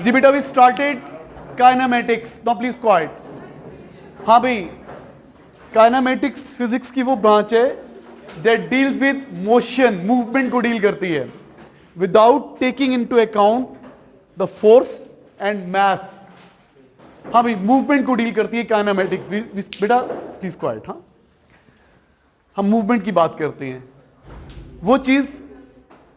जी बेटा, we started kinematics. Now please quiet. हाँ भाई, काइनेमेटिक्स फिजिक्स की वो ब्रांच है that deals with motion, movement को डील करती है without taking into account the force and mass. हाँ भाई, मूवमेंट को डील करती है काइनेमेटिक्स। बेटा प्लीज क्वाइट। हाँ, हम मूवमेंट की बात करते हैं। वो चीज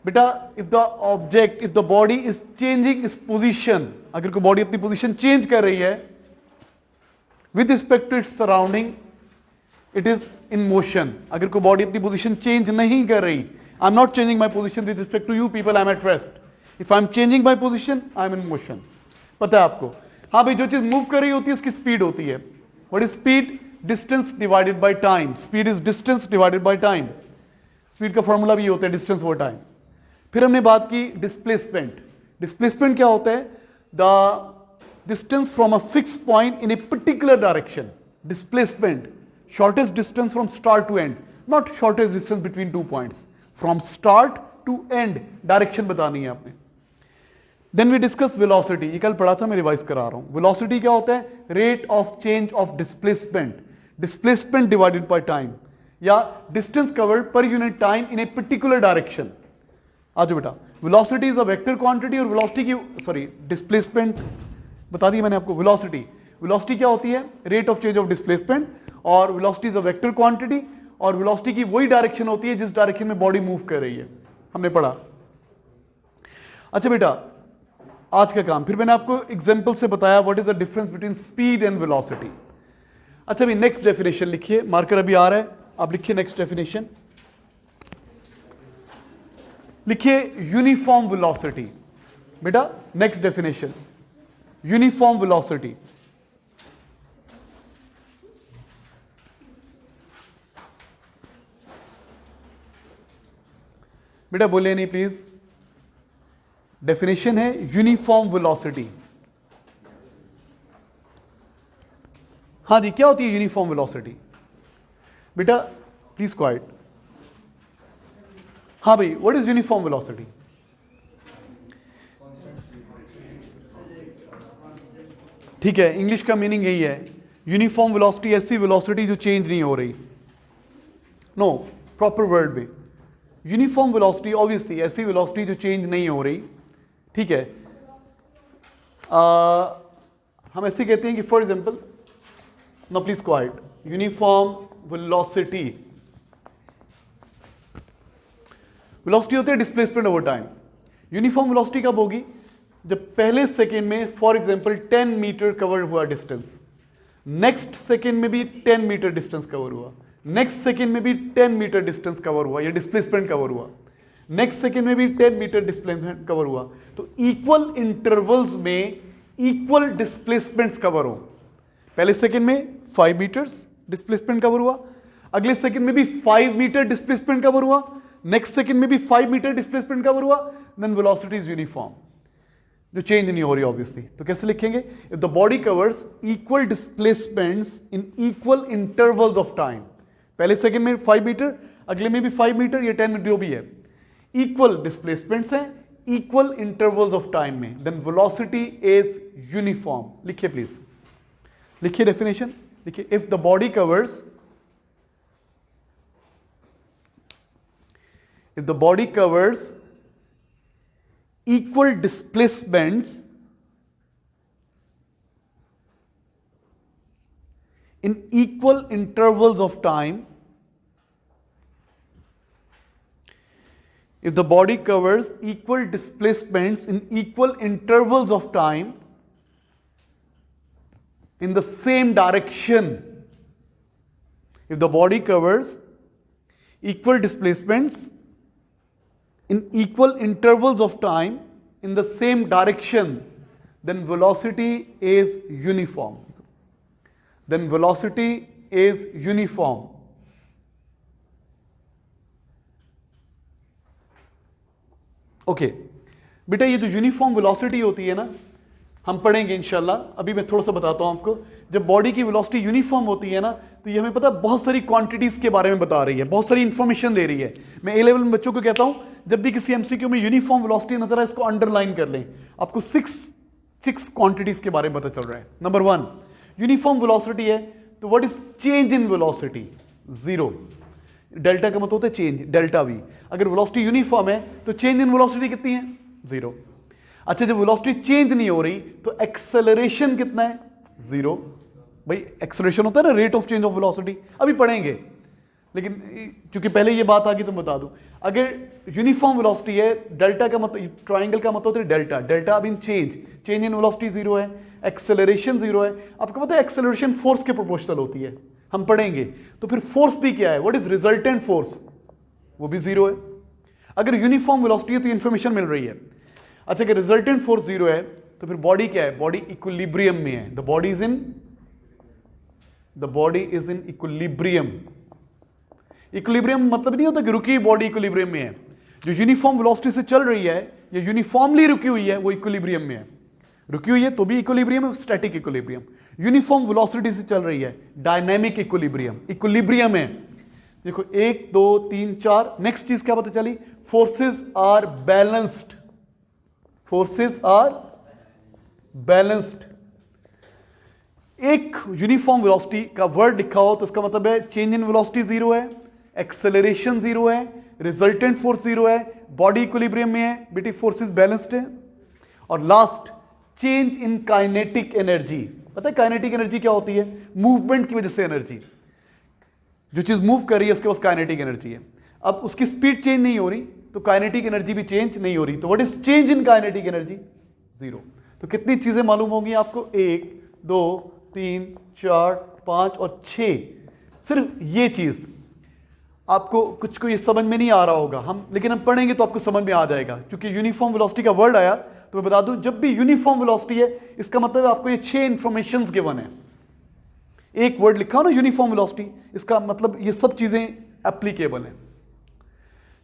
बेटा, if the object, if the body is changing its position, अगर कोई बॉडी अपनी पोजीशन चेंज कर रही है with respect to its surrounding, it is in motion. अगर कोई बॉडी अपनी पोजीशन चेंज नहीं कर रही, I am not changing my position with respect to you people, I am at rest. If I am changing my position, I am in motion. पता है आपको? हाँ भाई, जो चीज मूव कर रही होती है उसकी स्पीड होती है। What is speed? Distance divided by time. Speed is distance divided by time. Speed का फॉर्मूला भी ये होता है, डिस्टेंस ओवर टाइम। फिर हमने बात की डिस्प्लेसमेंट। डिस्प्लेसमेंट क्या होता है? The distance from a fix point in a particular direction. Displacement, shortest distance from start to end, not shortest distance between two points, from start to end direction बतानी है आपने। Then we discuss velocity. ये कल पढ़ा था, मैं revise करा रहा हूं। वेलोसिटी क्या होता है? Rate of change of displacement. Displacement divided by time, या distance covered per unit time in a particular direction. आ जाओ बेटा, velocity is a vector quantity, और वेलोसिटी की डिस्प्लेसमेंट बता दी मैंने आपको। वेलोसिटी क्या होती है? Rate of change of displacement. और velocity is a vector quantity, और वेलोसिटी की वही डायरेक्शन होती है जिस डायरेक्शन में बॉडी मूव कर रही है। हमने पढ़ा। अच्छा बेटा, आज का काम फिर मैंने आपको एग्जांपल से बताया what is the difference between speed and velocity. अच्छा भाई, नेक्स्ट डेफिनेशन लिखिए। मार्कर अभी आ रहा है, आप लिखिए नेक्स्ट डेफिनेशन। लिखिए यूनिफॉर्म वेलोसिटी। बेटा नेक्स्ट डेफिनेशन, यूनिफॉर्म वेलोसिटी। बेटा बोलिए नहीं प्लीज। डेफिनेशन है यूनिफॉर्म वेलोसिटी। हाँ जी, क्या होती है यूनिफॉर्म वेलोसिटी? बेटा प्लीज क्वाइट। हाँ भाई, व्हाट इज यूनिफॉर्म वेलोसिटी? ठीक है, इंग्लिश का मीनिंग यही है। यूनिफॉर्म वेलोसिटी ऐसी वेलोसिटी जो चेंज नहीं हो रही। नो, प्रॉपर वर्ड में यूनिफॉर्म वेलोसिटी ऑब्वियसली ऐसी वेलोसिटी जो चेंज नहीं हो रही। ठीक है, हम ऐसे कहते हैं कि for example, no please quiet, uniform velocity. Velocity होती है displacement over time. Uniform velocity कब होगी? जब पहले सेकेंड में फॉर एग्जांपल 10 मीटर कवर हुआ डिस्टेंस, नेक्स्ट सेकेंड में भी 10 मीटर डिस्टेंस कवर हुआ, नेक्स्ट सेकेंड में भी 10 मीटर डिस्टेंस कवर हुआ या डिस्प्लेसमेंट कवर हुआ, नेक्स्ट सेकेंड में भी 10 मीटर डिस्प्लेसमेंट कवर हुआ। तो इक्वल इंटरवल्स में इक्वल डिस्प्लेसमेंट्स कवर हो। पहले सेकेंड में 5 मीटर्स डिस्प्लेसमेंट कवर हुआ, अगले सेकेंड में भी 5 मीटर डिस्प्लेसमेंट कवर हुआ, नेक्स्ट सेकेंड में भी 5 मीटर डिस्प्लेसमेंट कवर हुआ, देन वेलोसिटी इज यूनिफॉर्म, जो चेंज नहीं हो रही ऑब्वियसली। तो कैसे लिखेंगे? If the body covers equal displacements in equal intervals of time, पहले सेकेंड में 5 मीटर, अगले में भी 5 मीटर या 10 मीटर जो भी है, इक्वल डिस्प्लेसमेंट्स हैं इक्वल इंटरवल्स ऑफ टाइम में, देन वेलोसिटी इज यूनिफॉर्म। लिखिए प्लीज, लिखिए डेफिनेशन, लिखिए। If the body covers, if the body covers equal displacements in equal intervals of time, if the body covers equal displacements in equal intervals of time in the same direction, if the body covers equal displacements in equal intervals of time in the same direction, then velocity is uniform. Then velocity is uniform. Okay, बेटा ये जो uniform velocity होती है ना, हम पढ़ेंगे इंशाल्लाह। अभी मैं थोड़ा सा बताता हूं आपको। जब बॉडी की वेलोसिटी यूनिफॉर्म होती है ना, तो ये हमें पता है बहुत सारी क्वांटिटीज के बारे में बता रही है, बहुत सारी इंफॉर्मेशन दे रही है। मैं ए लेवल में बच्चों को कहता हूं जब भी किसी एमसीक्यू में यूनिफॉर्म वेलोसिटी नजर आए इसको अंडरलाइन कर लें, आपको सिक्स क्वांटिटीज के बारे में पता चल रहा है। नंबर 1 यूनिफॉर्म वेलोसिटी है तो what is change in velocity? Zero. Delta का मतलब होता है चेंज, डेल्टा वी। अगर वेलोसिटी यूनिफॉर्म है तो चेंज इन वेलोसिटी कितनी है? जीरो। अच्छा, जब वेलोसिटी चेंज नहीं हो रही तो एक्सेलरेशन कितना है? जीरो। भाई एक्सेलरेशन होता है ना, rate of change of velocity, अभी पढ़ेंगे, लेकिन क्योंकि पहले ये बात आ गई तो बता दूं। अगर यूनिफॉर्म वेलोसिटी है, डेल्टा का मतलब, ट्राइंगल का मतलब होता है डेल्टा, डेल्टा अब इन चेंज इन वेलोसिटी जीरो है, एक्सेलरेशन जीरो है। आपको पता है एक्सेलरेशन फोर्स के प्रोपोर्शनल होती है, हम पढ़ेंगे। तो फिर फोर्स भी क्या है? What is resultant force? वो भी जीरो है। अगर यूनिफॉर्म वेलोसिटी है तो इंफॉर्मेशन मिल रही है। अच्छा, अगर रिजल्टेंट फोर्स जीरो है तो फिर बॉडी क्या है? बॉडी इक्विलिब्रियम में है। The body is in equilibrium. Equilibrium मतलब नहीं होता कि रुकी बॉडी इक्विलिब्रियम में है। जो यूनिफॉर्म वेलोसिटी से चल रही है या यूनिफॉर्मली रुकी हुई है वो इक्विलिब्रियम में है। रुकी हुई है तो भी इक्विलिब्रियम है, स्टैटिक इक्विलिब्रियम। यूनिफॉर्म वेलोसिटी से चल रही है डायनामिक इक्विलिब्रियम, इक्विलिब्रियम है। देखो 1 2 3 4, नेक्स्ट चीज क्या पता चली? Forces are balanced. Forces are balanced. एक यूनिफॉर्म वेलोसिटी का वर्ड लिखा हो तो इसका मतलब है चेंज इन वेलोसिटी जीरो है, एक्सेलरेशन जीरो है, रिजल्टेंट फोर्स जीरो है, बॉडी इक्विलिब्रियम में है, बेटी फोर्सेस बैलेंस्ड है। और last, change in kinetic energy. पता है काइनेटिक एनर्जी क्या होती है? मूवमेंट की वजह से एनर्जी, जो चीज मूव कर रही है उसके पास काइनेटिक एनर्जी है। अब उसकी स्पीड चेंज नहीं हो रही तो काइनेटिक एनर्जी भी चेंज नहीं हो रही। तो what is change in kinetic energy? Zero. तो कितनी चीजें मालूम होंगी आपको? 1 2 3 4 5 और 6। सिर्फ ये चीज आपको कुछ को ये समझ में नहीं आ रहा होगा, लेकिन हम पढ़ेंगे तो आपको समझ में आ जाएगा। क्योंकि यूनिफॉर्म वेलोसिटी का वर्ड आया तो मैं बता दूं, जब भी यूनिफॉर्म वेलोसिटी है इसका मतलब आपको ये 6 इंफॉर्मेशंस गिवन है। एक वर्ड लिखा हो ना यूनिफॉर्म वेलोसिटी, इसका मतलब ये सब चीजें एप्लीकेबल हैं।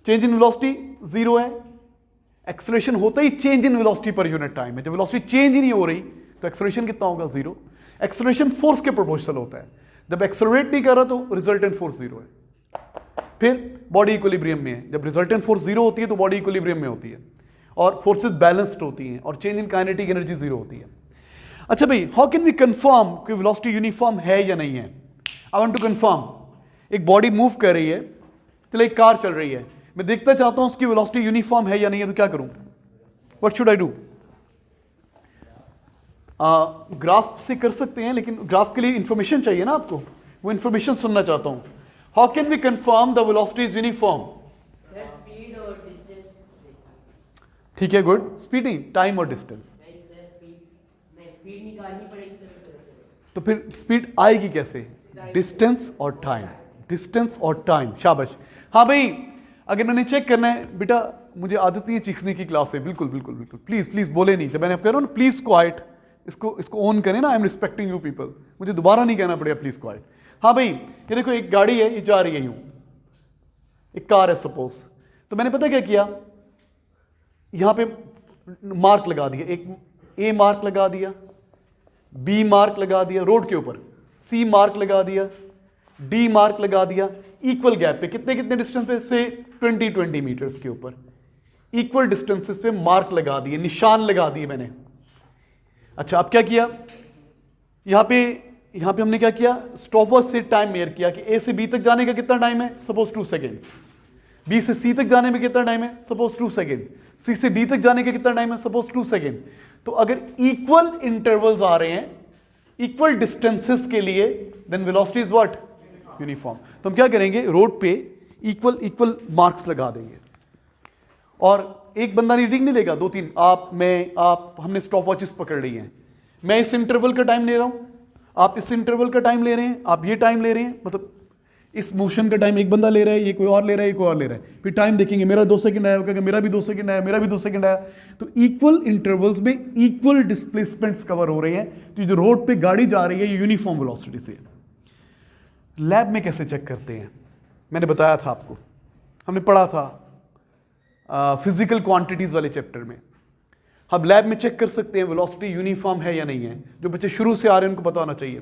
चेंज इन वेलोसिटी जीरो है, एक्सेलरेशन होता ही change in velocity per unit time है। जब वेलोसिटी चेंज ही नहीं हो रही तो एक्सेलरेशन कितना होगा? जीरो। एक्सेलरेशन फोर्स के प्रोपोर्शनल होता है। जब एक्सेलरेट नहीं कर रहा तो रिजल्टेंट फोर्स जीरो है। फिर बॉडी इक्विलिब्रियम में है। जब रिजल्टेंट फोर्स जीरो होती है तो बॉडी इक्विलिब्रियम में होती है और फोर्सेस बैलेंस्ड होती हैं और change in kinetic energy zero होती है। अच्छा भाई, हाउ कैन वी कंफर्म कि वेलोसिटी यूनिफॉर्म है या नहीं है? I want to confirm. एक बॉडी मूव कर रही है, चलो एक कार चल रही है, मैं देखना चाहता हूं उसकी वेलोसिटी यूनिफॉर्म है या नहीं है, तो क्या करूं? What should I do? Graph से कर सकते हैं, लेकिन ग्राफ के लिए इंफॉर्मेशन चाहिए ना आपको, वो इंफॉर्मेशन सुनना चाहता हूं। How can we confirm the velocity is uniform? ठीक है, गुड। स्पीड नहीं, टाइम और डिस्टेंस। तो फिर स्पीड आएगी कैसे? डिस्टेंस और टाइम, डिस्टेंस और टाइम। शाबाश। हाँ भाई, अगर मैंने चेक करना है, बेटा मुझे आदत नहीं है चीखने की क्लास है, बिल्कुल बिल्कुल बिल्कुल, प्लीज प्लीज बोले नहीं। जब मैंने आप कह रहा हूँ ना प्लीज क्वाइट, इसको ओन करें ना, I am respecting you people, मुझे दोबारा नहीं कहना पड़ेगा प्लीज क्वाइट। हाँ भाई, ये देखो एक गाड़ी है, ये जा रही है यूं, एक कार है सपोज। तो मैंने पता क्या किया, यहां पे मार्क लगा दिया, एक ए मार्क लगा दिया, बी मार्क लगा दिया रोड के ऊपर, सी मार्क लगा दिया, डी मार्क लगा दिया, इक्वल गैप पे, कितने कितने डिस्टेंस पे से 20 मीटर्स के ऊपर इक्वल डिस्टेंसेस पे मार्क लगा दिए, निशान लगा दिए मैंने। अच्छा, अब क्या किया, यहां पे हमने क्या किया, स्टॉपवॉच से टाइम मेजर किया कि ए से बी तक जाने का कितना टाइम है, सपोज 2 सेकेंड्स। बी से सी तक जाने में कितना टाइम है, सपोज 2 सेकेंड। सी से डी तक जाने का कितना टाइम है, सपोज 2 सेकेंड। तो अगर इक्वल इंटरवल्स आ रहे हैं, इक्वल डिस्टेंसेस के लिए, then velocity is what? Uniform. तो हम क्या करेंगे, रोड पे इक्वल मार्क्स लगा देंगे, और एक बंदा रीडिंग नहीं लेगा, 2-3, आप, मैं, आप, हमने स्टॉप वॉचेस पकड़ ली हैं। मैं इस इंटरवल का टाइम ले रहा हूं, आप इस इंटरवल का टाइम ले रहे हैं, आप ये टाइम ले रहे हैं, मतलब इस मोशन का टाइम एक बंदा ले रहा है, ये कोई और ले रहा है, ये कोई और ले रहा है। फिर टाइम देखेंगे, मेरा 2 सेकंड आया, कहेगा मेरा भी 2 सेकंड आया, मेरा भी 2 सेकंड आया। तो इक्वल इंटरवल्स में इक्वल डिस्प्लेसमेंट्स कवर हो रहे हैं। तो जो रोड पे गाड़ी जा रही है ये यूनिफॉर्म वेलोसिटी से। लैब में कैसे चेक करते हैं, मैंने बताया था आपको, हमने पढ़ा था फिजिकल क्वांटिटीज वाले चैप्टर में। हम लैब में चेक कर सकते हैं वेलोसिटी यूनिफॉर्म है या नहीं है। जो बच्चे शुरू से आ रहे हैं उनको पता होना चाहिए।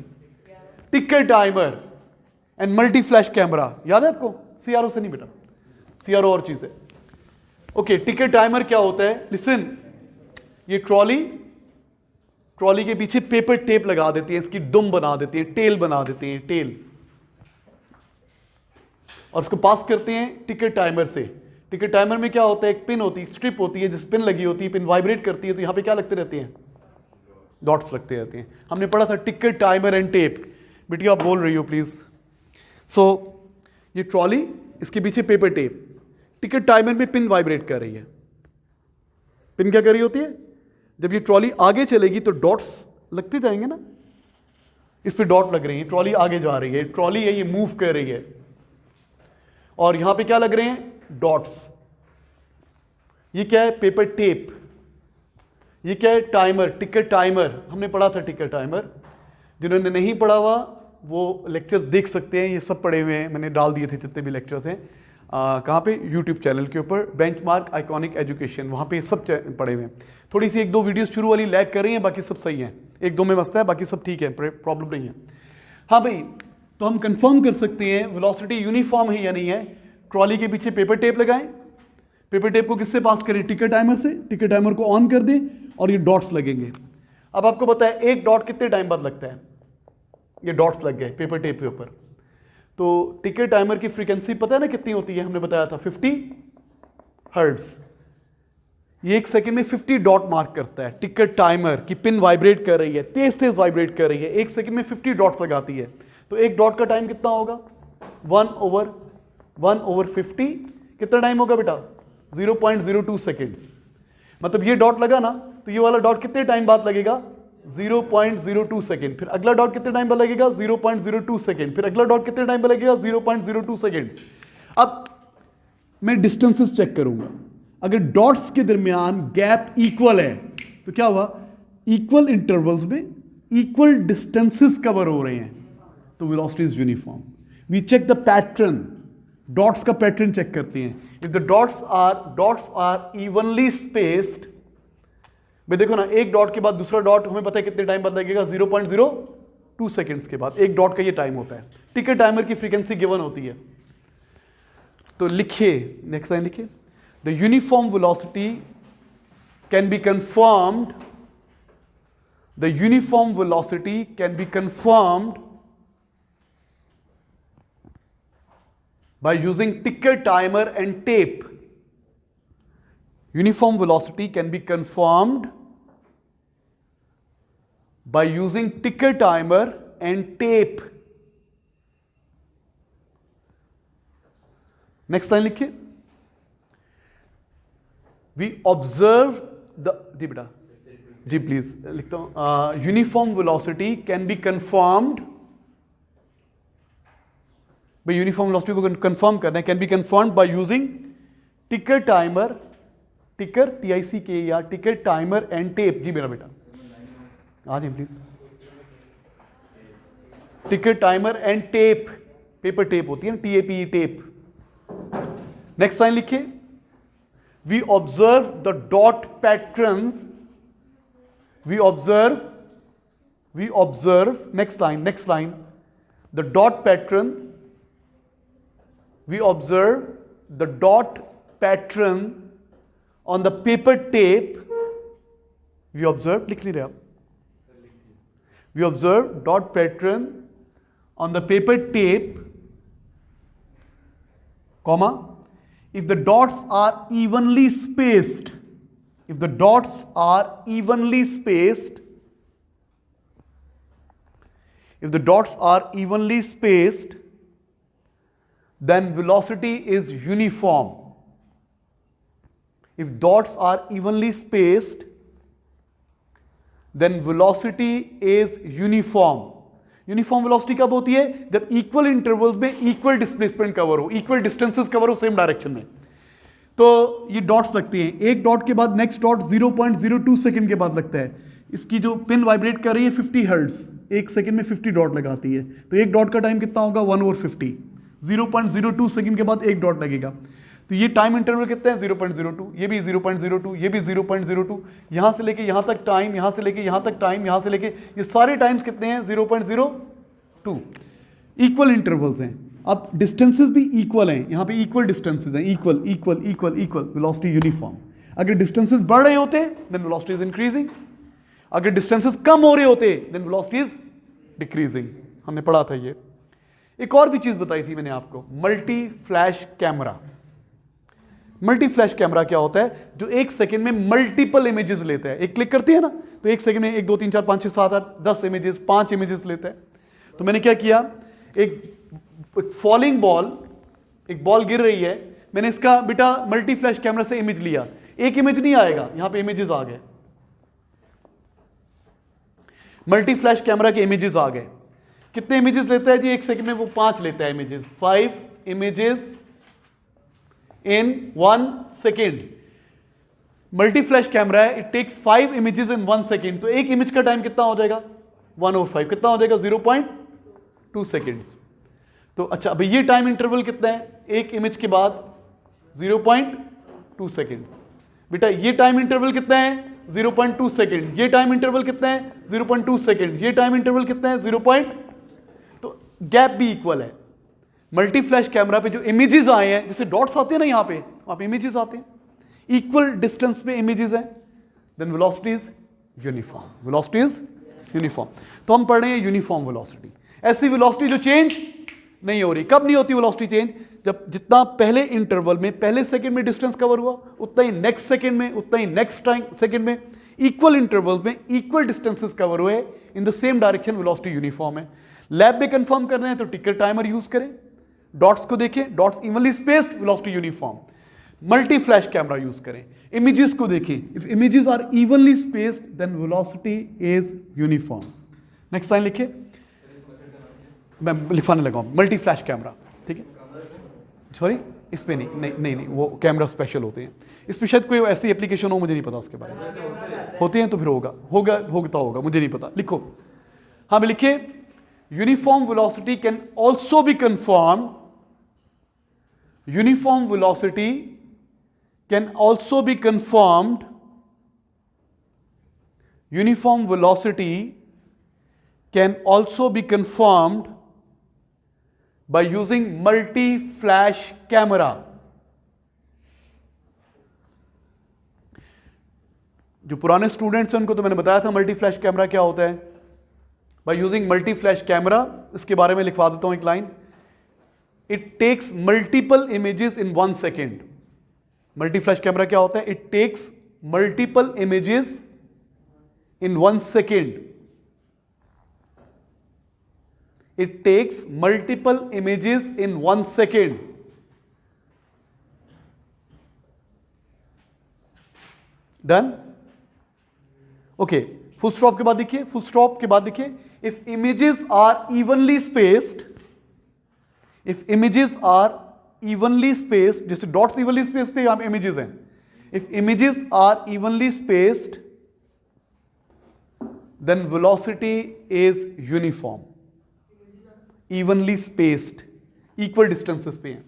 Tick timer, and multi flash camera, याद है आपको? CRO से नहीं बेटा, CRO और चीज है। ओके, टिकट टाइमर क्या होता है? लिसन, ये ट्रॉली के पीछे पेपर टेप लगा देती है, इसकी दुम बना देती है, टेल बना देती है, टेल, और उसको पास करते हैं टिकट टाइमर से। टिकट टाइमर में क्या होता है? एक पिन होती है, स्ट्रिप होती है, जिस पिन लगी होती है, पिन वाइब्रेट करती है, तो यहां पे क्या लगते रहते हैं? डॉट्स लगते रहते हैं। हमने पढ़ा था टिकट टाइमर एंड टेप। बेटी आप बोल रही हो प्लीज। सो ये ट्रॉली, इसके पीछे पेपर टेप, टिकट टाइमर में पिन वाइब्रेट कर रही है। पिन क्या कर रही होती है? जब ये ट्रॉली आगे चलेगी तो डॉट्स लगते जाएंगे ना, इस पे डॉट लग रही है, ट्रॉली आगे जा रही है, ट्रॉली है ये मूव कर रही है, और यहां पे क्या लग रहे हैं? डॉट्स। ये क्या है? Paper tape. ये क्या है? Timer, ticket timer. हमने पढ़ा था टिकट टाइमर। जिन्होंने नहीं पढ़ा हुआ वो लेक्चर्स देख सकते हैं, ये सब पढ़े हुए हैं, मैंने डाल दिए थे जितने भी लेक्चर्स हैं। कहाँ पे? यूट्यूब चैनल के ऊपर, बेंचमार्क आइकॉनिक एजुकेशन, वहाँ पे सब पढ़े हुए हैं। थोड़ी सी एक दो वीडियोस शुरू वाली लैग कर रही हैं, बाकी सब सही हैं, एक दो में मस्त है, बाकी सब ठीक है, प्रॉब्लम नहीं है। हाँ भाई, तो हम कंफर्म कर सकते हैं वेलोसिटी यूनिफॉर्म है या नहीं है। ट्रॉली के पीछे पेपर टेप लगाएं, पेपर टेप को किससे पास करें? टिकट टाइमर से। टिकट टाइमर को ऑन कर दें और ये डॉट्स लगेंगे। अब आपको पता है एक डॉट कितने टाइम बाद लगता है? ये डॉट्स लग गए पेपर टेप के ऊपर। तो टिकट टाइमर की फ्रीक्वेंसी पता है ना कितनी होती है? हमने बताया था 50 हर्ट्ज। ये एक सेकंड में 50 डॉट मार्क करता है। टिकट टाइमर की पिन वाइब्रेट कर रही है, तेज तेज वाइब्रेट कर रही है, एक सेकंड में 50 डॉट्स लगाती है। तो एक डॉट का टाइम कितना होगा? 1/50। कितना टाइम होगा बेटा? 0.02 सेकेंड्स। मतलब ये डॉट लगा ना, तो ये वाला डॉट कितने टाइम बाद लगेगा? 0.02 सेकेंड। फिर अगला डॉट कितने टाइम बाद लगेगा? 0.02 सेकेंड। फिर अगला डॉट कितने टाइम बाद लगेगा? 0.02 सेकेंड। अब मैं डिस्टेंसेस चेक करूंगा, अगर डॉट्स के दरमियान गैप इक्वल है तो क्या हुआ? इक्वल इंटरवल्स में इक्वल डिस्टेंसेस कवर हो रहे हैं, तो velocity is uniform. We check the pattern, dots का पैटर्न चेक करते हैं। If the dots are evenly spaced, भाई देखो ना, एक डॉट के बाद दूसरा डॉट हमें पता है कितने टाइम बाद लगेगा? 0.02 सेकेंड्स के बाद। एक डॉट का ये टाइम होता है। टिकट टाइमर की फ्रीक्वेंसी गिवन होती है। तो लिखिए, नेक्स्ट लाइन लिखिए, the uniform velocity can be confirmed, the uniform velocity can be confirmed by using ticker timer and tape. Uniform velocity can be confirmed by using ticker timer and tape. Next line लिखिए, we observe the, जी बेटा जी please लिखता हूं, uniform velocity can be confirmed, भाई uniform velocity को confirm करना है, can be confirmed by using टिकर timer, टिकर TICK या टिकर टाइमर एंड टेप। जी मेरा बेटा आ जाइए please. Ticker timer and tape, paper tape होती है ना, TAPE टेप। नेक्स्ट लाइन लिखिए, we observe the dot patterns, we observe next line the dot pattern, we observe the dot pattern on the paper tape. We observe, लिख नहीं रहे आप? We observe dot pattern on the paper tape, comma, if the dots are evenly spaced, if the dots are evenly spaced, if the dots are evenly spaced, then velocity is uniform. If dots are evenly spaced, then velocity is uniform. Uniform velocity कब होती है? जब equal intervals में equal displacement cover हो, equal distances cover हो same direction में, तो ये डॉट्स लगती हैं। एक डॉट के बाद नेक्स्ट डॉट 0.02 सेकंड के बाद लगता है। इसकी जो पिन वाइब्रेट कर रही है 50 हर्ट्ज, एक सेकंड में 50 डॉट लगाती है, तो एक डॉट का टाइम कितना होगा? 1/50। 0.02 सेकंड के बाद एक डॉट लगेगा, तो ये टाइम इंटरवल कितना है? 0.02, ये भी 0.02, ये भी 0.02, यहां से लेके यहां तक टाइम, यहां से लेके यहां तक टाइम, यहां से लेके ये सारे टाइम्स कितने हैं? 0.02। इक्वल इंटरवल्स हैं, अब डिस्टेंसेस भी इक्वल हैं, यहाँ पे इक्वल डिस्टेंसेस हैं, equal equal equal equal, velocity uniform. अगर डिस्टेंसेस बढ़ रहे होते देन वेलोसिटी इज इंक्रीजिंग, अगर डिस्टेंसेस कम हो रहे होते देन वेलोसिटी इज डिक्रीजिंग। हमने पढ़ा था ये। एक और भी चीज बताई थी मैंने आपको, multi flash camera. Multi flash camera क्या होता है? जो एक सेकंड में मल्टीपल इमेजेस लेता है। एक क्लिक करती है ना तो एक सेकंड में 1 2 3 4 5 6 7 8 10 इमेजेस, 5 इमेजेस लेता है। तो मैंने क्या किया, एक फॉलिंग बॉल, एक बॉल गिर रही है, मैंने इसका बेटा मल्टी फ्लैश कैमरा से इमेज लिया। एक इमेज नहीं आएगा, यहां पे इमेजेस आ गए, मल्टी फ्लैश कैमरा के इमेजेस आ गए। कितने इमेजेस लेता है जी? एक सेकंड में वो 5 लेता है images, 5 images in 1 second। Multi flash camera है, it takes 5 images in 1 second. तो एक इमेज का टाइम कितना हो जाएगा? 1/5। कितना हो जाएगा? 0.2 सेकेंड्स। तो अच्छा, अभी ये टाइम इंटरवल कितना है? एक इमेज के बाद 0.2 सेकेंड्स। बेटा ये टाइम इंटरवल कितना है? 0.2 सेकेंड। ये टाइम इंटरवल कितना है? 0.2 सेकेंड। ये टाइम इंटरवल कितना है? 0. तो गैप भी इक्वल है। मल्टी फ्लैश कैमरा पे जो इमेजेस आए हैं, जैसे डॉट्स आते हैं ना यहाँ पे, वहां पे इमेजेस आते हैं, इक्वल डिस्टेंस पे इमेजेस हैं, then velocity is uniform. Velocity is uniform. तो हम पढ़ रहे हैं यूनिफॉर्म वेलोसिटी। ऐसी वेलोसिटी जो चेंज नहीं हो रही। कब नहीं होती वेलोसिटी चेंज? जब जितना पहले इंटरवल में, पहले सेकंड में डिस्टेंस कवर हुआ, उतना ही नेक्स्ट सेकंड में, उतना ही नेक्स्ट टाइम सेकंड में, इक्वल इंटरवल्स में इक्वल डिस्टेंसेस कवर हुए in the same direction, velocity uniform है। लैब में कंफर्म कर रहे हैं तो टिकर टाइमर यूज करें, डॉट्स को देखें, dots evenly spaced, velocity uniform. Multi flash camera use करें, इमेजेस को देखें, if images are evenly spaced then velocity is uniform. Next line लिखिए, मैं लिखवाने लगा हूं, मल्टी फ्लैश कैमरा, ठीक है। सॉरी, इस पे नहीं, वो कैमरा स्पेशल होते हैं, इस पे शायद कोई ऐसी एप्लीकेशन हो, मुझे नहीं पता उसके बारे में। होते हैं तो फिर होता होगा, मुझे नहीं पता। लिखो, हाँ लिखिए, uniform velocity can also be confirmed. Uniform velocity can also be confirmed. Uniform velocity can also be confirmed by using multi-flash camera. जो पुराने स्टूडेंट्स हैं उनको तो मैंने बताया था मल्टी फ्लैश कैमरा क्या होता है। By using multi-flash camera, इसके बारे में लिखवा देता हूं एक line. It takes multiple images in 1 second. Multi flash camera क्या होता है? It takes multiple images in 1 second. It takes multiple images in 1 second. Done? Okay. Full stop के बाद देखिए, फुल स्टॉप के बाद देखिए, if images are evenly spaced, if images are evenly spaced, जैसे डॉट्स evenly spaced थे, यहां images हैं, if images are evenly spaced then velocity is uniform. evenly spaced, equal distances पे हैं,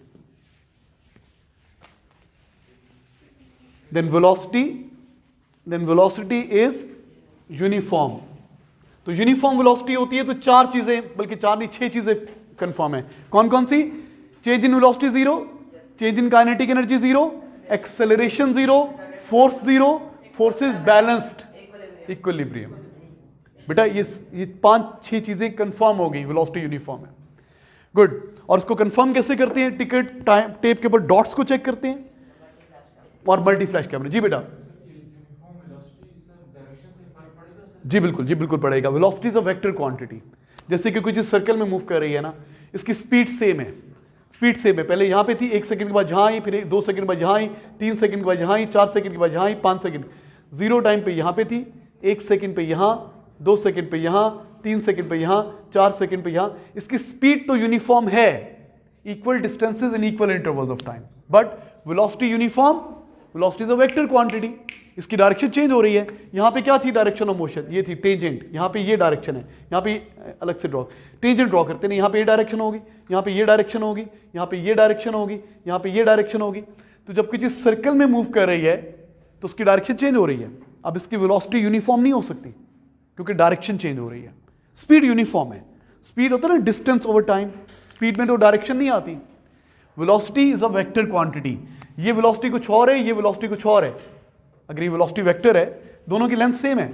then velocity is uniform. तो uniform velocity होती है तो 4 चीजें, बल्कि 4 नहीं 6 चीजें कंफर्म है। कौन कौन सी? Change in velocity 0, change in kinetic energy 0, acceleration 0, force 0, force is balanced, equilibrium. बेटा ये 5-6 चीजें कंफर्म हो गई, वेलोसिटी यूनिफॉर्म है। गुड। और इसको कंफर्म कैसे करते हैं? टिकट टाइम टेप के ऊपर डॉट्स को चेक करते हैं और मल्टी फ्लैश कैमरा। जी बेटा, जी बिल्कुल पड़ेगा। Velocity is a vector quantity. जैसे कि कोई चीज सर्कल में मूव कर रही है ना, इसकी स्पीड सेम है, पहले यहां पे थी, 1 सेकंड के बाद यहां आई, फिर 2 सेकंड के बाद यहां आई, 3 सेकंड के बाद यहां आई, 4 सेकंड के बाद यहां आई, 5 सेकंड, 0 टाइम पे यहां पे थी, 1 सेकंड पे यहां, 2 सेकंड पे यहां, 3 सेकंड पे यहां, 4 सेकंड पे यहां। इसकी स्पीड तो यूनिफॉर्म है, equal distances in equal intervals of time, but velocity uniform. Velocity is a vector quantity. इसकी डायरेक्शन चेंज हो रही है। यहाँ पे क्या थी डायरेक्शन ऑफ मोशन? ये थी टेंजेंट। यहाँ पे ये डायरेक्शन है, यहाँ पे अलग से ड्रॉ, टेंजेंट ड्रॉ करते हैं। यहाँ पे ये डायरेक्शन होगी, यहाँ पे ये डायरेक्शन होगी, यहाँ पे ये डायरेक्शन होगी, यहाँ पे ये डायरेक्शन होगी। तो जब कोई चीज सर्कल में मूव कर रही है तो उसकी डायरेक्शन चेंज हो रही है। अब इसकी वेलोसिटी यूनिफॉर्म नहीं हो सकती क्योंकि डायरेक्शन चेंज हो रही है। स्पीड यूनिफॉर्म है, स्पीड होता है ना डिस्टेंस ओवर टाइम, स्पीड में तो डायरेक्शन नहीं आती। Velocity is a vector quantity, ये वेलोसिटी कुछ और है, ये वेलोसिटी कुछ और है। अगर ये वेलोसिटी वेक्टर है, दोनों की लेंथ सेम है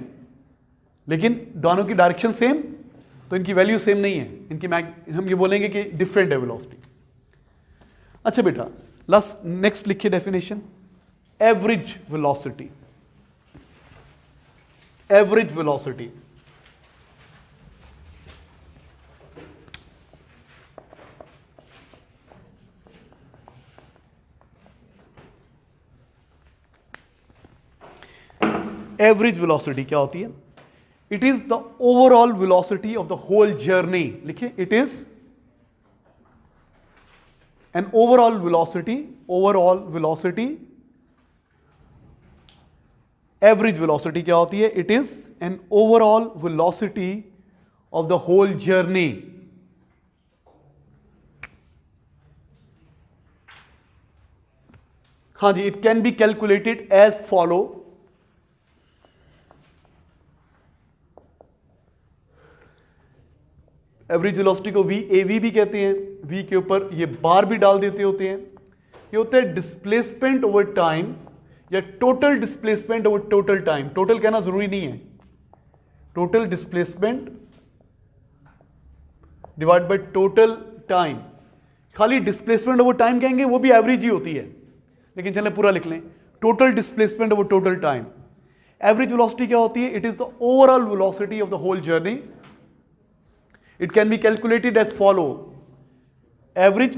लेकिन दोनों की डायरेक्शन सेम, तो इनकी वैल्यू सेम नहीं है, इनकी हम ये बोलेंगे कि डिफरेंट है वेलोसिटी। अच्छा बेटा, लास्ट नेक्स्ट लिखिए definition, average velocity. Average velocity, average velocity क्या होती है? It is the overall velocity of the whole journey. लिखिए, it is an overall velocity, overall velocity. Average velocity क्या होती है? It is an overall velocity of the whole journey. हाँ जी, it can be calculated as follow. Average velocity को VAV भी कहते हैं, V के ऊपर ये बार भी डाल देते होते हैं। ये होता है डिस्प्लेसमेंट ओवर टाइम या total displacement over total time. Total कहना जरूरी नहीं है, total displacement divide by total time. खाली डिस्प्लेसमेंट ओवर टाइम कहेंगे वो भी एवरेज ही होती है, लेकिन चलें पूरा लिख लें, total displacement over total time. Average velocity क्या होती है? It is the overall velocity of the whole journey. It can be calculated as follow, average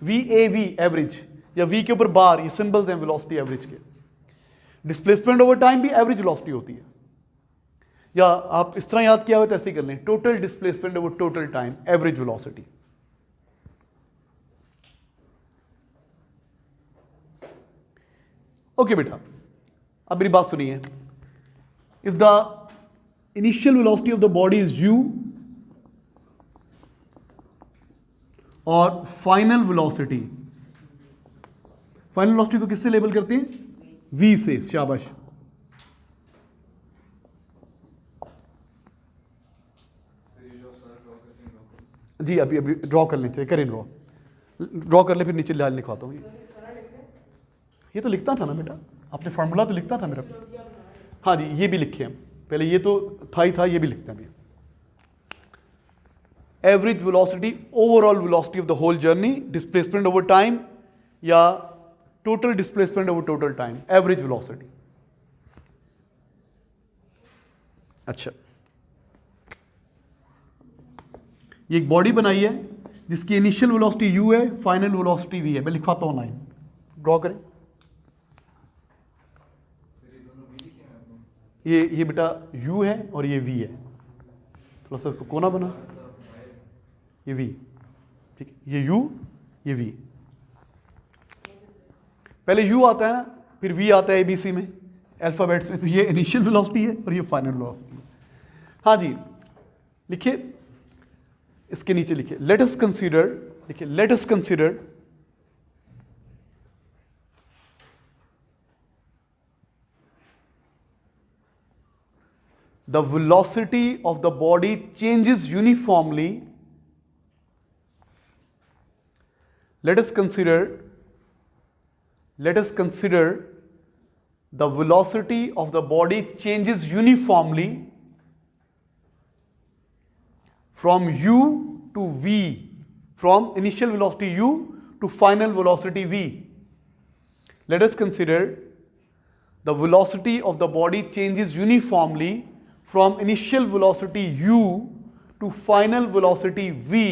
VAV average, या V के ऊपर बार, ये सिंबल्स हैं वेलोसिटी एवरेज के। डिस्प्लेसमेंट ओवर टाइम भी एवरेज वेलोसिटी होती है, या आप इस तरह याद किया हुआ तो ऐसे ही कर लें, total displacement over total time, average velocity. Okay बेटा, अब मेरी बात सुनिए। If the initial velocity of the body is u और फाइनल वेलोसिटी, फाइनल वेलोसिटी को किससे लेबल करते हैं? V से। शाबाश। जी अभी ड्रॉ कर लें, चाहिए करें, ड्रॉ कर ले, फिर नीचे लाल लिखवाता हूँ। ये तो लिखता था ना बेटा, आपने फार्मूला तो लिखता था मेरा। हाँ जी, ये भी लिखे हम पहले, ये तो था ही था, ये भी लिखते हैं अभी। Average velocity, overall velocity of the whole journey, displacement over time या total displacement over total time, average velocity. अच्छा, ये एक बॉडी बनाई है जिसकी इनिशियल वेलोसिटी u है, फाइनल वेलोसिटी v है। मैं लिखवाता हूं, लाइन ड्रॉ करें। ये बेटा u है और ये v है, थोड़ा सा इसको कोना बना, ये v, ठीक है, ये u, ये v। पहले u आता है ना, फिर v आता है ABC में, अल्फाबेट्स में। तो ये इनिशियल वेलोसिटी है और ये फाइनल वेलोसिटी है। हाँ जी, लिखिए, इसके नीचे लिखिए, लेट अस कंसीडर, लिखिए let us consider the velocity of the body changes uniformly. Let us consider the velocity of the body changes uniformly from u to v, from initial velocity u to final velocity v. Let us consider the velocity of the body changes uniformly from initial velocity u to final velocity v.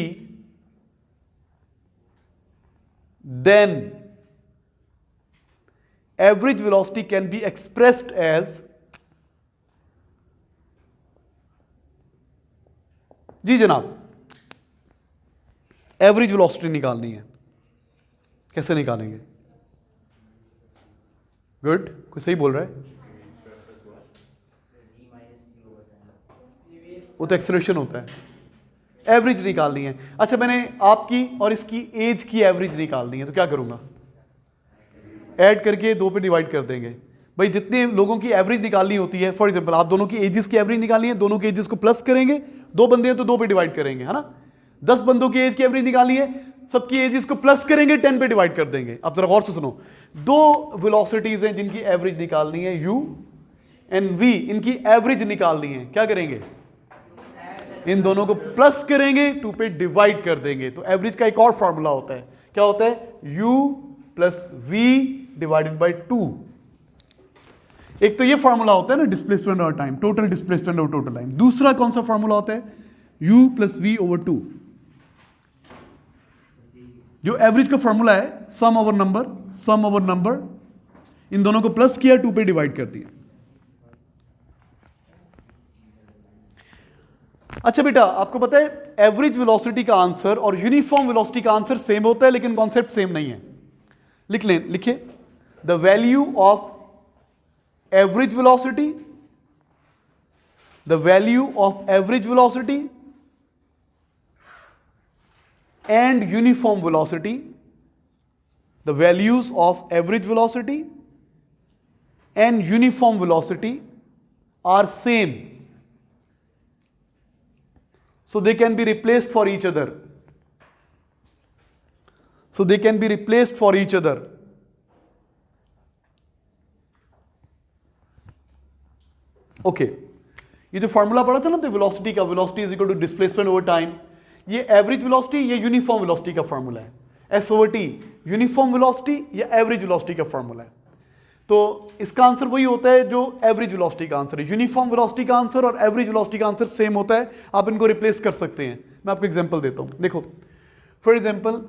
Then average velocity can be expressed as, जी जनाब, average velocity निकालनी है। कैसे निकालेंगे? Good, कोई सही बोल रहा है? वो तो एक्सेलरेशन होता है, एवरेज निकालनी है। अच्छा, मैंने आपकी और इसकी एज की एवरेज निकालनी है, तो क्या करूंगा? ऐड करके 2 पे डिवाइड कर देंगे, भाई जितने लोगों की एवरेज निकालनी होती है, फॉर एग्जांपल आप दोनों की एजेस की एवरेज निकालनी है, दोनों के एजेस को प्लस करेंगे, 2 बंदे हैं तो 2 पे डिवाइड करेंगे, है ना। 10 बंदों की एज की एवरेज निकालनी है, सबकी एजेस को प्लस करेंगे, 10 पे डिवाइड कर देंगे। अब जरा गौर से सुनो, 2 वेलोसिटीज हैं जिनकी एवरेज निकालनी है, u एंड v, इनकी एवरेज निकालनी है, क्या करेंगे, इन दोनों को प्लस करेंगे, 2 पे डिवाइड कर देंगे। तो एवरेज का एक और फॉर्मूला होता है, क्या होता है, u plus v divided by 2। एक तो ये फॉर्मूला होता है ना, डिस्प्लेसमेंट और टाइम, टोटल डिस्प्लेसमेंट और टोटल टाइम। दूसरा कौन सा फॉर्मूला होता है, u प्लस v ओवर 2। जो एवरेज का फॉर्मूला है, सम ओवर नंबर, इन दोनों को प्लस किया, 2 पे डिवाइड कर दिया। अच्छा बेटा, आपको पता है एवरेज वेलोसिटी का आंसर और यूनिफॉर्म वेलोसिटी का आंसर सेम होता है, लेकिन कॉन्सेप्ट सेम नहीं है। लिखिए, the value of average velocity, the value of average velocity and uniform velocity, the values of average velocity and uniform velocity are same, so they can be replaced for each other. Okay, ये जो formula पढ़ा था ना, तो velocity का, velocity is equal to displacement over time, ये average velocity, ये uniform velocity का फॉर्मूला है। S over T uniform velocity या एवरेज वेलोसिटी का फॉर्मूला है। तो इसका आंसर वही होता है जो एवरेज वेलोसिटी का आंसर है। यूनिफॉर्म वेलोसिटी का आंसर और एवरेज वेलोसिटी का आंसर सेम होता है, आप इनको रिप्लेस कर सकते हैं। मैं आपको एग्जांपल देता हूं, देखो फॉर एग्जांपल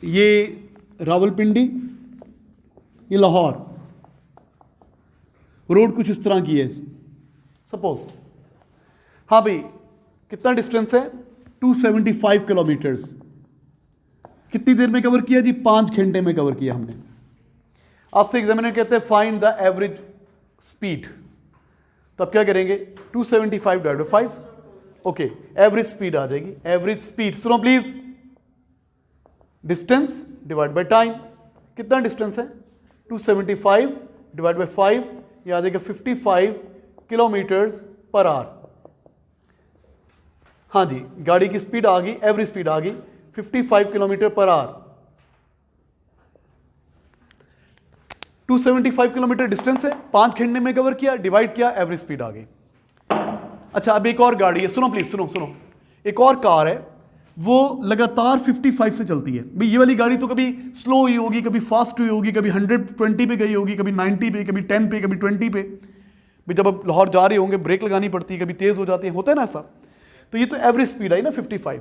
ये रावलपिंडी, ये लाहौर, रोड कुछ इस तरह की है सपोज। हाँ भाई, कितना डिस्टेंस है, 275 किलोमीटर्स। कितनी देर में कवर किया जी, 5 घंटे में कवर किया हमने। आपसे एग्जामिनर कहते हैं फाइंड द एवरेज स्पीड, तो आप क्या करेंगे, 275 divide by 5, okay, average speed आ जाएगी। एवरेज स्पीड सुनो please, distance divide by time, कितना डिस्टेंस है, 275 डिवाइड बाय 5, ये आ जाएगा 55 किलोमीटर्स पर आवर। हाँ जी, गाड़ी की स्पीड आ गई, एवरेज स्पीड आ गई 55 kilometre per hour. 275 kilometre distance है, 5 घंटे में कवर किया, डिवाइड किया, एवरेज स्पीड आ गई। अच्छा, अब एक और गाड़ी है, सुनो प्लीज, सुनो, एक और कार है, वो लगातार 55 से चलती है। भाई ये वाली गाड़ी तो कभी स्लो हुई होगी, कभी फास्ट हुई होगी, कभी 120 पे गई होगी, कभी 90 पे, कभी 10 पे, कभी 20 पे। भाई जब आप लाहौर जा रहे होंगे, ब्रेक लगानी पड़ती है, कभी तेज हो जाती है, होता है ना ऐसा। तो ये तो एवरेज स्पीड आई ना 55।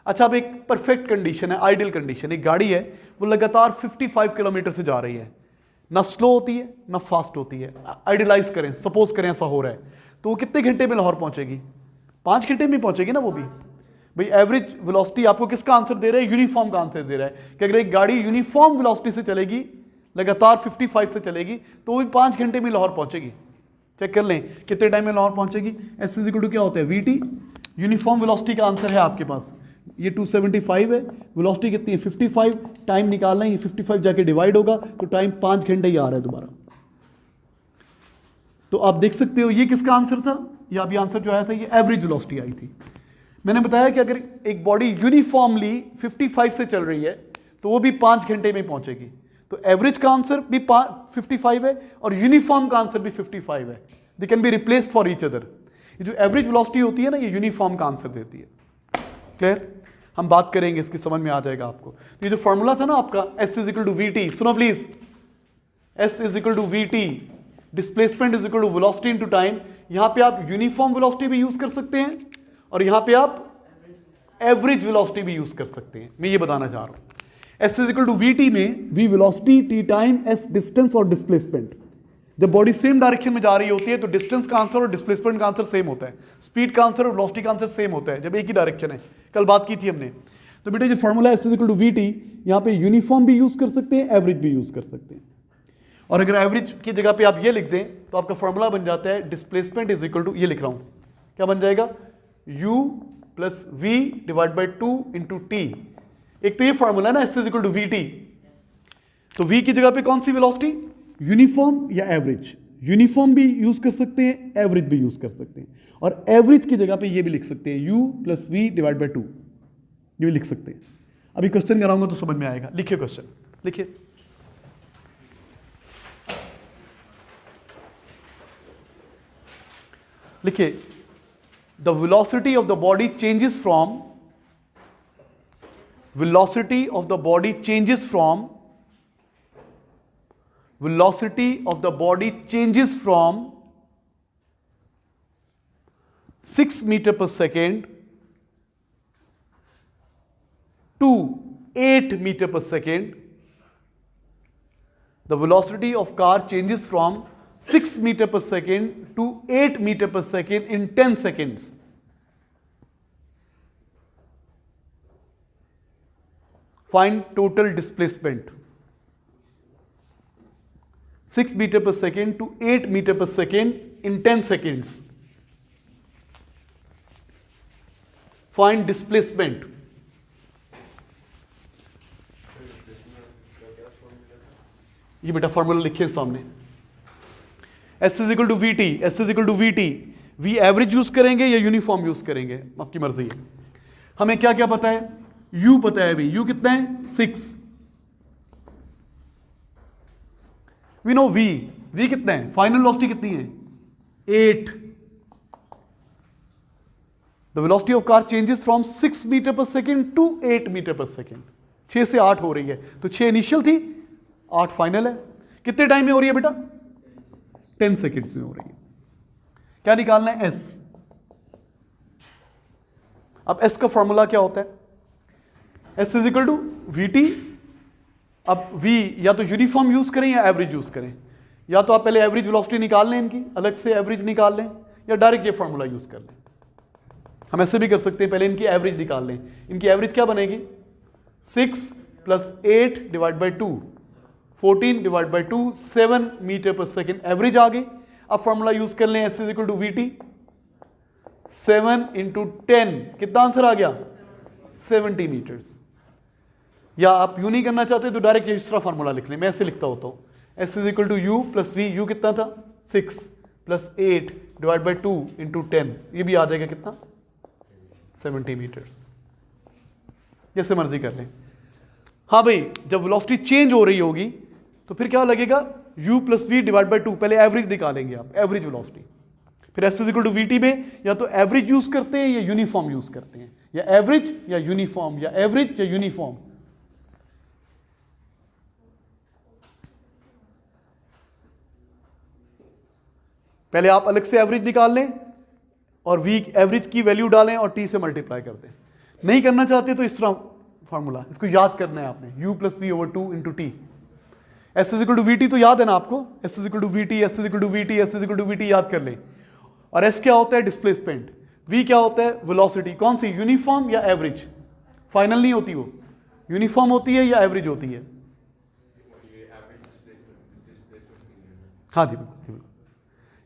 अच्छा, अब एक परफेक्ट कंडीशन है, आइडियल कंडीशन, एक गाड़ी है वो लगातार 55 किलोमीटर से जा रही है, ना स्लो होती है ना फास्ट होती है। आइडियलाइज करें, सपोज करें ऐसा हो रहा है, तो वो कितने घंटे में लाहौर पहुंचेगी, 5 घंटे में पहुंचेगी ना वो भी। भाई एवरेज वेलोसिटी आपको किसका आंसर दे रहा है, यूनिफॉर्म का आंसर दे रहा है कि अगर एक गाड़ी यूनिफॉर्म वेलोसिटी से चलेगी, लगातार 55 से चलेगी, तो वो भी 5 घंटे में लाहौर पहुंचेगी। चेक कर लें कितने टाइम में लाहौर पहुंचेगी। एस इज इक्वल टू क्या होता है, वीटी, यूनिफॉर्म वेलोसिटी का आंसर है आपके पास, ये 275 है, वेलोसिटी कितनी है 55, टाइम निकालना है, ये 55 जाके डिवाइड होगा तो टाइम 5 घंटे ही आ रहा है दोबारा। तो आप देख सकते हो ये किसका आंसर था, ये अभी आंसर जो आया था ये एवरेज वेलोसिटी आई थी। मैंने बताया कि अगर एक बॉडी यूनिफॉर्मली 55 से चल रही है तो वो भी 5 घंटे में पहुंचेगी। तो एवरेज का आंसर भी 55 है और यूनिफॉर्म का आंसर भी 55 है। They can be replaced for each other. ये जो एवरेज वेलोसिटी होती है ना, ये यूनिफॉर्म का आंसर देती है। क्लियर, हम बात करेंगे, इसकी समझ में आ जाएगा आपको। तो ये जो फॉर्मूला था ना आपका, S is equal to we T, सुनो please, S is equal to we T, displacement is equal to velocity into time. यहां पे आप यूनिफॉर्म वेलोसिटी भी यूज कर सकते हैं और यहां पे आप एवरेज वेलोसिटी भी यूज कर सकते हैं। मैं ये बताना चाह रहा हूं, S is equal to we T में V velocity, T time, S distance और डिस्प्लेसमेंट। जब बॉडी सेम डायरेक्शन में जा रही होती है तो डिस्टेंस का आंसर और डिस्प्लेसमेंट का आंसर सेम होता है, स्पीड का आंसर और वेलोसिटी का आंसर सेम होता है जब एक ही डायरेक्शन है। कल बात की थी हमने। तो बेटा जो formula S is equal to we T, यहां पे यूनिफॉर्म भी यूज कर सकते हैं, एवरेज भी यूज कर सकते हैं। और अगर एवरेज की जगह पे आप ये लिख दें तो आपका फॉर्मूला बन जाता है डिस्प्लेसमेंट इज इक्वल टू, ये लिख रहा हूं, क्या बन जाएगा, u plus v divide by 2 into T. एक तो ये फॉर्मूला है ना, S is equal to we T, तो v की जगह पे कौन सी वेलोसिटी, यूनिफॉर्म या एवरेज। यूनिफॉर्म भी यूज कर सकते हैं, एवरेज भी यूज कर सकते हैं, और एवरेज की जगह पे ये भी लिख सकते हैं u plus we divide by 2, ये भी लिख सकते हैं। अभी क्वेश्चन कराऊंगा तो समझ में आएगा। लिखिए क्वेश्चन, लिखिए। लिखिए, the velocity of the body changes from, velocity of the body changes from, velocity of the body changes from 6 meter per second to 8 meter per second. The velocity of car changes from 6 meter per second to 8 meter per second in 10 seconds. Find total displacement. 6 meter per second to 8 meter per second in 10 seconds. Find displacement. ये बेटा formula लिखिए सामने। S is equal to we T, S is equal to we T. V average use करेंगे या uniform use करेंगे, आपकी मर्जी है। हमें क्या क्या पता है? U पता है अभी। U कितना है? 6। वी नो V, V कितना है? फाइनल वेलोसिटी कितनी है? 8। The velocity of car changes from 6 meter per second to 8 meter per second. 6 से 8 हो रही है, तो 6 इनिशियल थी, 8 फाइनल है। कितने टाइम में हो रही है बेटा? 10 सेकेंड्स में हो रही है। क्या निकालना है? S। अब S का फॉर्मूला क्या होता है? S is equal to we T. अब V या तो यूनिफॉर्म यूज करें या एवरेज यूज करें। या तो आप पहले एवरेज वेलोसिटी निकाल लें, इनकी अलग से एवरेज निकाल लें, या डायरेक्ट ये फॉर्मूला यूज कर लें। हम ऐसे भी कर सकते हैं, पहले इनकी एवरेज निकाल लें। इनकी एवरेज क्या बनेगी? 6 plus 8 divide by 2, 14 divide by 2, 7 meter per second average आ गई। अब फॉर्मूला यूज कर लें, S is equal to we T. 7 into 10, कितना आंसर आ गया? 70 मीटर्स। या आप यू नहीं करना चाहते तो डायरेक्ट इस तरह फॉर्मूला लिख लें। मैं ऐसे लिखता होता हूं, S is equal to U plus V. U कितना था? 6 प्लस 8 डिवाइड बाई 2 इंटू 10, ये भी आ जाएगा कितना? 70 मीटर्स। जैसे मर्जी कर लें। हाँ भाई, जब वेलोसिटी चेंज हो रही होगी तो फिर क्या लगेगा? u plus we divide by 2। पहले एवरेज निकालेंगे आप, एवरेज वेलोसिटी। फिर S is equal to we T में या तो एवरेज यूज करते हैं या यूनिफॉर्म यूज करते हैं, या एवरेज या यूनिफॉर्म, या एवरेज या यूनिफॉर्म। पहले आप अलग से एवरेज निकाल लें और वी एवरेज की वैल्यू डालें और टी से मल्टीप्लाई कर दें। नहीं करना चाहते तो इस तरह फॉर्मूला, इसको याद करना है आपने, u plus v over 2 into t. S is equal to we T तो याद है ना आपको? S is equal to we T, S is equal to we T, S is equal to we t याद कर लें। और S क्या होता है? डिस्प्लेसमेंट। V क्या होता है? वेलोसिटी। कौन सी? यूनिफॉर्म या एवरेज? फाइनल नहीं होती वो, यूनिफॉर्म होती है या एवरेज होती है? हाँ जी बिल्कुल।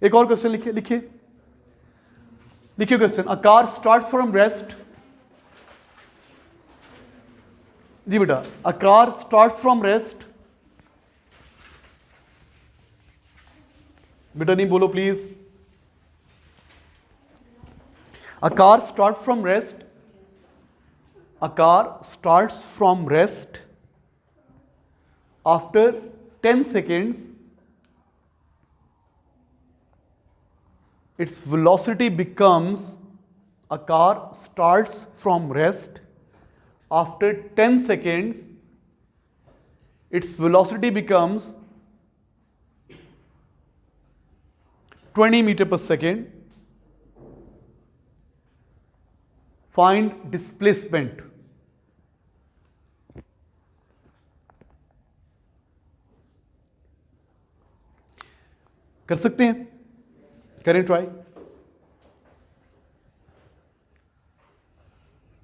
एक और क्वेश्चन लिखिए, लिखिए लिखिए question. A car start from rest. जी बेटा, a car start from rest. बेटा नहीं बोलो please. A car start from rest. A car starts from rest after 10 seconds. Its velocity becomes, a car starts from rest after 10 seconds. Its velocity becomes 20 meter per second. Find displacement. कर सकते हैं? करें try.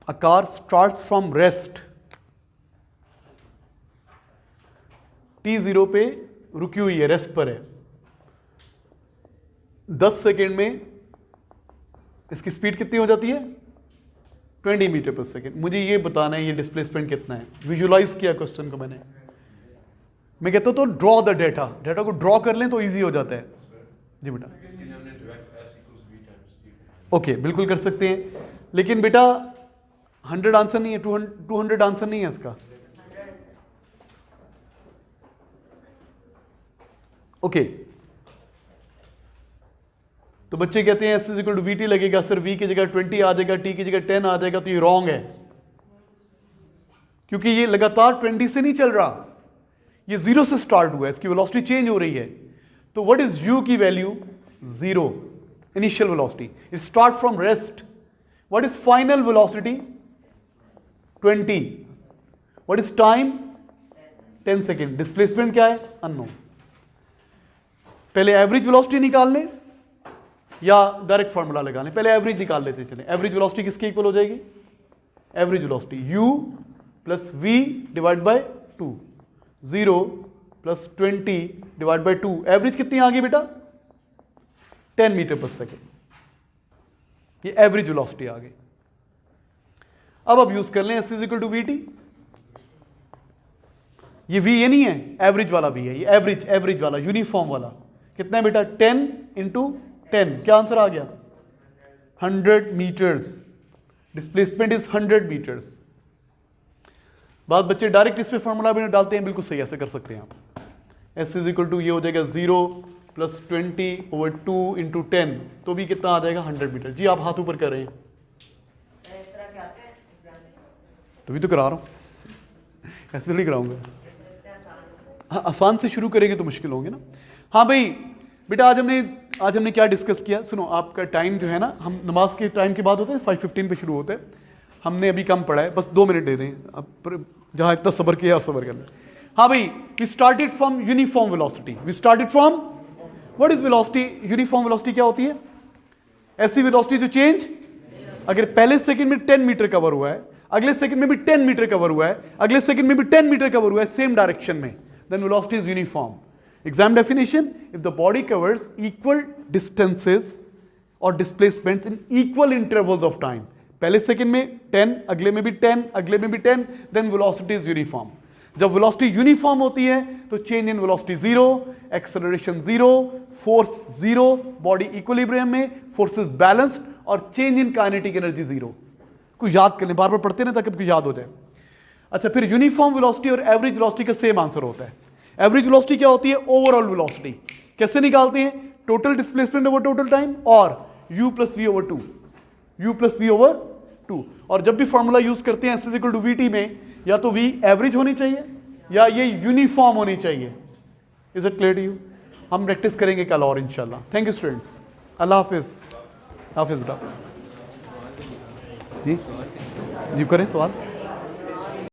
A car starts from rest. T0 पे रुकी हुई है, rest पर है। 10 सेकेंड में इसकी स्पीड कितनी हो जाती है? 20 मीटर पर सेकेंड। मुझे ये बताना है ये डिस्प्लेसमेंट कितना है। विजुलाइज किया क्वेश्चन को मैंने। मैं कहता हूँ तो ड्रॉ द डेटा, डेटा को ड्रॉ कर लें तो इजी हो जाता है। जी बेटा, ओके बिल्कुल कर सकते हैं, लेकिन बेटा 100 आंसर नहीं है, 200 आंसर नहीं है इसका। ओके तो बच्चे कहते हैं S is equal to we t लगेगा, सर वी की जगह 20 आ जाएगा, टी की जगह 10 आ जाएगा, तो ये रॉन्ग है, क्योंकि ये लगातार 20 से नहीं चल रहा, ये 0 से स्टार्ट हुआ है, इसकी वेलोसिटी चेंज हो रही है। तो व्हाट इज u की value? 0 initial velocity, it start from rest. What is final velocity? 20। What is time? 10 second. Displacement क्या है? अननोन। पहले एवरेज वेलोसिटी निकाल लें या डायरेक्ट फॉर्मूला लगा लें? पहले एवरेज निकाल लेते चलें। एवरेज वेलोसिटी किसके इक्वल हो जाएगी? Average velocity u plus v divide by 2, 0 plus 20 divide by 2। Average कितनी आ गई बेटा? 10 मीटर पर सेकेंड। ये एवरेज वेलोसिटी आ गई। अब यूज कर लें S is equal to we t. ये v ये नहीं है, एवरेज वाला v है, ये एवरेज वाला यूनिफॉर्म वाला कितना है बेटा? 10 इंटू 10। क्या आंसर आ गया? 100 मीटर्स। Displacement is 100 metres. बात बच्चे डायरेक्ट इस पे फॉर्मूला भी डालते हैं, बिल्कुल सही, ऐसे कर सकते हैं आप। एस इज इक्वल टू ये हो जाएगा 0 प्लस 20 ओवर 2 इंटू 10, तो भी कितना आ जाएगा? 100 मीटर। जी आप हाथ ऊपर कर रहे हैं, तभी तो करा रहा हूँ, ऐसे नहीं कराऊंगा। हाँ आसान से शुरू करेंगे तो मुश्किल होंगे ना। हाँ भाई बेटा आज हमने क्या डिस्कस किया? सुनो, आपका टाइम जो है ना, हम नमाज के टाइम के बाद होता है 5:15 पे शुरू होता है, हमने अभी कम पढ़ा है, बस 2 मिनट दे दें, अब जहाँ इतना सब्र किया आप सब्र कर लें। हाँ भाई, we started from uniform velocity, we started from what is velocity? Uniform velocity क्या होती है? ऐसी वेलोसिटी जो चेंज, अगर पहले सेकंड में 10 मीटर कवर हुआ है, अगले सेकंड में भी 10 मीटर कवर हुआ है, अगले सेकंड में भी 10 मीटर कवर हुआ है सेम डायरेक्शन में, then velocity is uniform. Exam definition, if the body covers equal distances और displacements in equal intervals of time, पहले सेकंड में 10, अगले में भी 10, अगले में भी 10, देन वेलोसिटी इज यूनिफॉर्म। जब वेलोसिटी यूनिफॉर्म होती है तो change in velocity 0, acceleration 0, force 0, body equilibrium में, फोर्सेस बैलेंस्ड, और चेंज इन काइनेटिक एनर्जी 0। कोई याद कर लें, बार बार पढ़ते ना ताकि आपको याद हो जाए। अच्छा, फिर यूनिफॉर्म वेलोसिटी और एवरेज वेलोसिटी का सेम आंसर होता है। एवरेज वेलोसिटी क्या होती है? Overall velocity. कैसे निकालते हैं? Total displacement over total time और u plus v over 2, u plus v over 2। और जब भी फॉर्मूला यूज करते हैं S is equal to we T में, या तो v एवरेज होनी चाहिए या ये यूनिफॉर्म होनी चाहिए। Is it clear to you? हम प्रैक्टिस करेंगे कल और इंशाल्लाह। थैंक यू स्टूडेंट्स, अल्लाह हाफिज। हाफिज बेटा। जी जी करें सवाल।